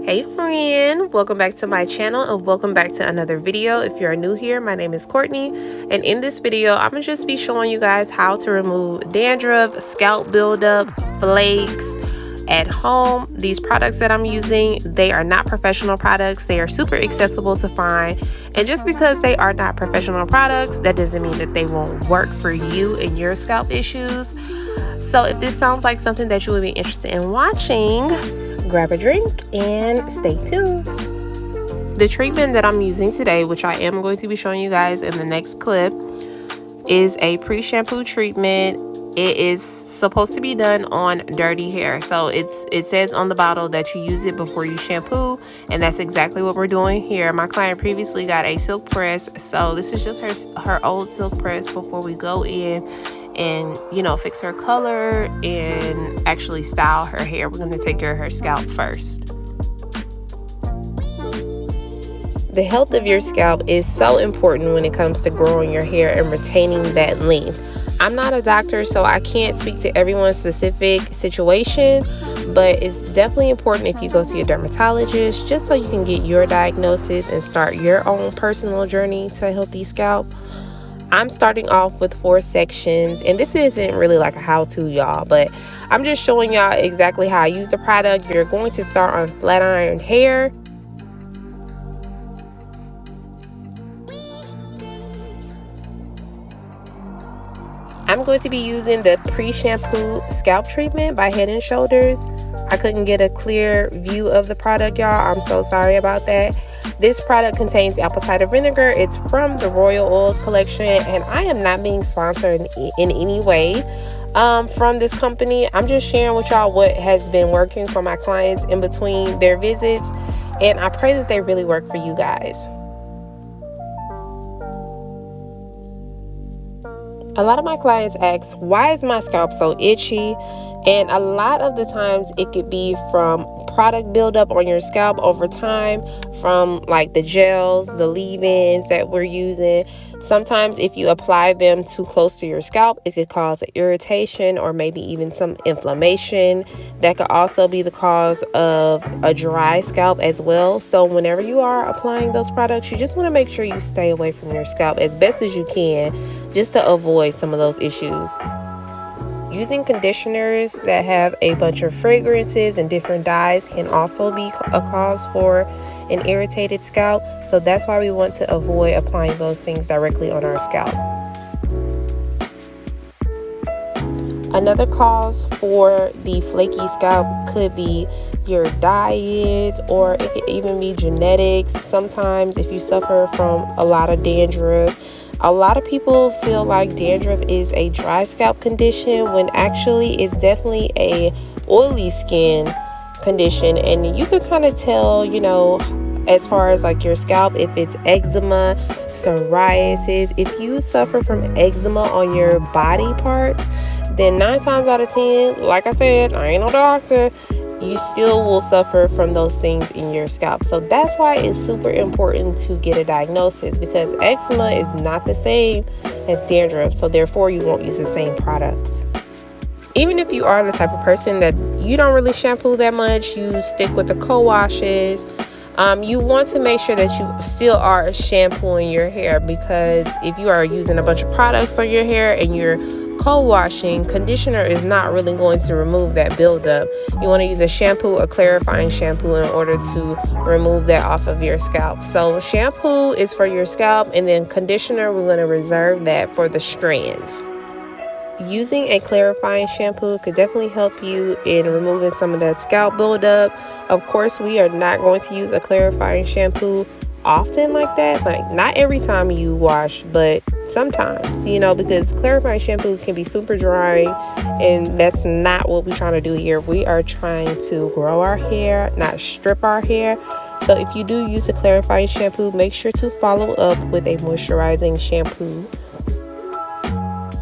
Hey friend, welcome back to my channel and welcome back to another video. If you're new here, my name is Courtney, and in this video I'm gonna just be showing you guys how to remove dandruff, scalp buildup, flakes at home. These products that I'm using, they are not professional products. They are super accessible to find, and just because they are not professional products, that doesn't mean that they won't work for you and your scalp issues. So if this sounds like something that you would be interested in watching, grab a drink and stay tuned. The treatment that I'm using today, which I am going to be showing you guys in the next clip, is a pre-shampoo treatment. It is supposed to be done on dirty hair. So it says on the bottle that you use it before you shampoo, and that's exactly what we're doing here. My client previously got a silk press, so this is just her old silk press before we go in and, you know, fix her color and actually style her hair. We're going to take care of her scalp first. The health of your scalp is so important when it comes to growing your hair and retaining that length. I'm not a doctor, so I can't speak to everyone's specific situation, but it's definitely important if you go to your dermatologist just so you can get your diagnosis and start your own personal journey to a healthy scalp. I'm starting off with 4 sections, and this isn't really like a how-to, y'all, but I'm just showing y'all exactly how I use the product. You're going to start on flat iron hair. I'm going to be using the pre-shampoo scalp treatment by Head & Shoulders. I couldn't get a clear view of the product, y'all. I'm so sorry about that. This product contains apple cider vinegar. It's from the Royal Oils collection, and I am not being sponsored in any way from this company. I'm just sharing with y'all what has been working for my clients in between their visits, and I pray that they really work for you guys. A lot of my clients ask, why is my scalp so itchy? And a lot of the times it could be from product buildup on your scalp over time, from like the gels, the leave-ins that we're using. Sometimes if you apply them too close to your scalp, it could cause irritation or maybe even some inflammation. That could also be the cause of a dry scalp as well. So whenever you are applying those products, you just want to make sure you stay away from your scalp as best as you can, just to avoid some of those issues. Using conditioners that have a bunch of fragrances and different dyes can also be a cause for an irritated scalp. So that's why we want to avoid applying those things directly on our scalp. Another cause for the flaky scalp could be your diet, or it could even be genetics. Sometimes if you suffer from a lot of dandruff, a lot of people feel like dandruff is a dry scalp condition when actually it's definitely a oily skin condition. And you can kind of tell, you know, as far as like your scalp, if it's eczema, psoriasis. If you suffer from eczema on your body parts, then 9 times out of 10, like I said, I ain't no doctor, you still will suffer from those things in your scalp. So that's why it's super important to get a diagnosis, because eczema is not the same as dandruff, so therefore you won't use the same products. Even if you are the type of person that you don't really shampoo that much, you stick with the co-washes, you want to make sure that you still are shampooing your hair, because if you are using a bunch of products on your hair and you're co-washing, conditioner is not really going to remove that buildup. You want to use a shampoo, a clarifying shampoo, in order to remove that off of your scalp. So shampoo is for your scalp, and then conditioner, we're going to reserve that for the strands. Using a clarifying shampoo could definitely help you in removing some of that scalp buildup. Of course, we are not going to use a clarifying shampoo often like that, like not every time you wash, but sometimes, you know, because clarifying shampoo can be super drying, and that's not what we're trying to do here. We are trying to grow our hair, not strip our hair. So if you do use a clarifying shampoo, make sure to follow up with a moisturizing shampoo.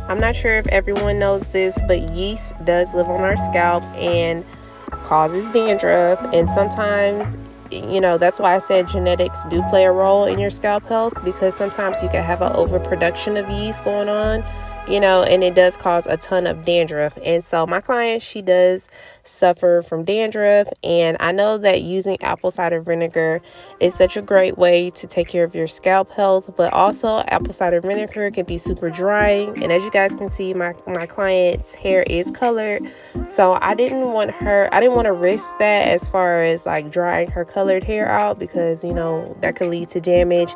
I'm not sure if everyone knows this, but yeast does live on our scalp and causes dandruff, and sometimes, you know, that's why I said genetics do play a role in your scalp health, because sometimes you can have an overproduction of yeast going on. you know, and it does cause a ton of dandruff. And so my client, she does suffer from dandruff, and I know that using apple cider vinegar is such a great way to take care of your scalp health, but also apple cider vinegar can be super drying. And as you guys can see, my client's hair is colored, so I didn't want to risk that as far as like drying her colored hair out, because you know that could lead to damage,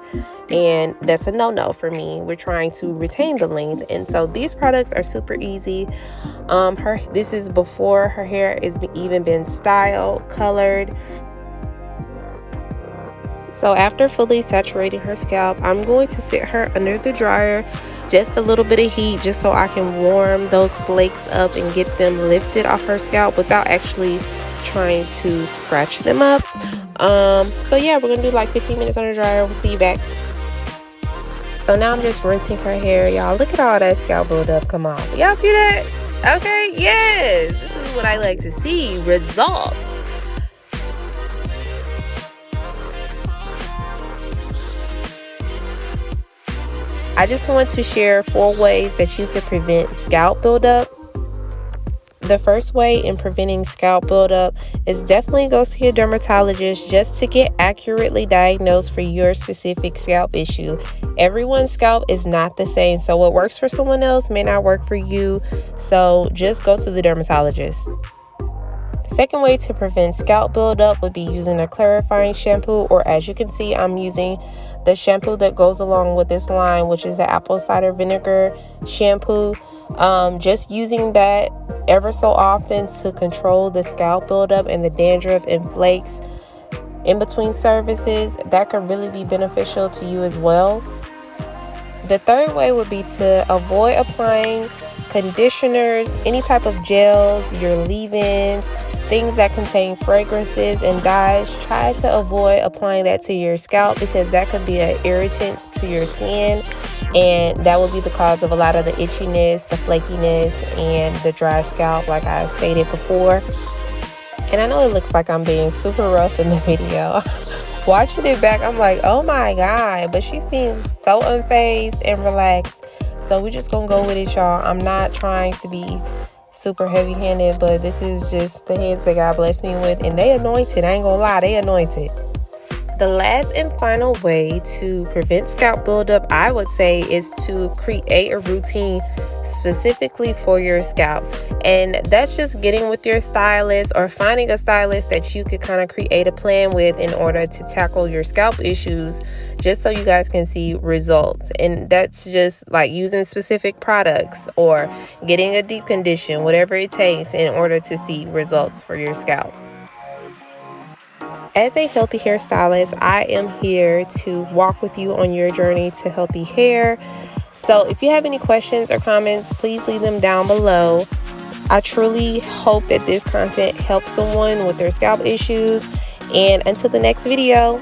and that's a no-no for me. We're trying to retain the length, and so these products are super easy. This is before her hair is even been styled, colored. So after fully saturating her scalp, I'm going to sit her under the dryer, just a little bit of heat, just so I can warm those flakes up and get them lifted off her scalp without actually trying to scratch them up. So yeah, we're gonna do like 15 minutes under the dryer. We'll see you back. So now I'm just rinsing her hair, y'all. Look at all that scalp buildup come off. Y'all see that? Okay, yes, this is what I like to see, results. I just want to share 4 ways that you can prevent scalp buildup. The first way in preventing scalp buildup is definitely go see a dermatologist just to get accurately diagnosed for your specific scalp issue. Everyone's scalp is not the same, so what works for someone else may not work for you, so just go to the dermatologist. The second way to prevent scalp buildup would be using a clarifying shampoo, or as you can see, I'm using the shampoo that goes along with this line, which is the apple cider vinegar shampoo. Just using that ever so often to control the scalp buildup and the dandruff and flakes in between services, that could really be beneficial to you as well. The third way would be to avoid applying conditioners, any type of gels, your leave-ins, things that contain fragrances and dyes. Try to avoid applying that to your scalp, because that could be an irritant to your skin, and that will be the cause of a lot of the itchiness, the flakiness, and the dry scalp, like I stated before. And I know it looks like I'm being super rough in the video. Watching it back, I'm like, oh my god, but she seems so unfazed and relaxed. So we're just gonna go with it, y'all. I'm not trying to be super heavy-handed, but this is just the hands that God blessed me with, and they anointed. I ain't gonna lie, they anointed. The last and final way to prevent scalp buildup, I would say, is to create a routine specifically for your scalp. And that's just getting with your stylist or finding a stylist that you could kind of create a plan with in order to tackle your scalp issues, just so you guys can see results. And that's just like using specific products or getting a deep condition, whatever it takes in order to see results for your scalp. As a healthy hairstylist, I am here to walk with you on your journey to healthy hair. So if you have any questions or comments, please leave them down below. I truly hope that this content helps someone with their scalp issues. And until the next video.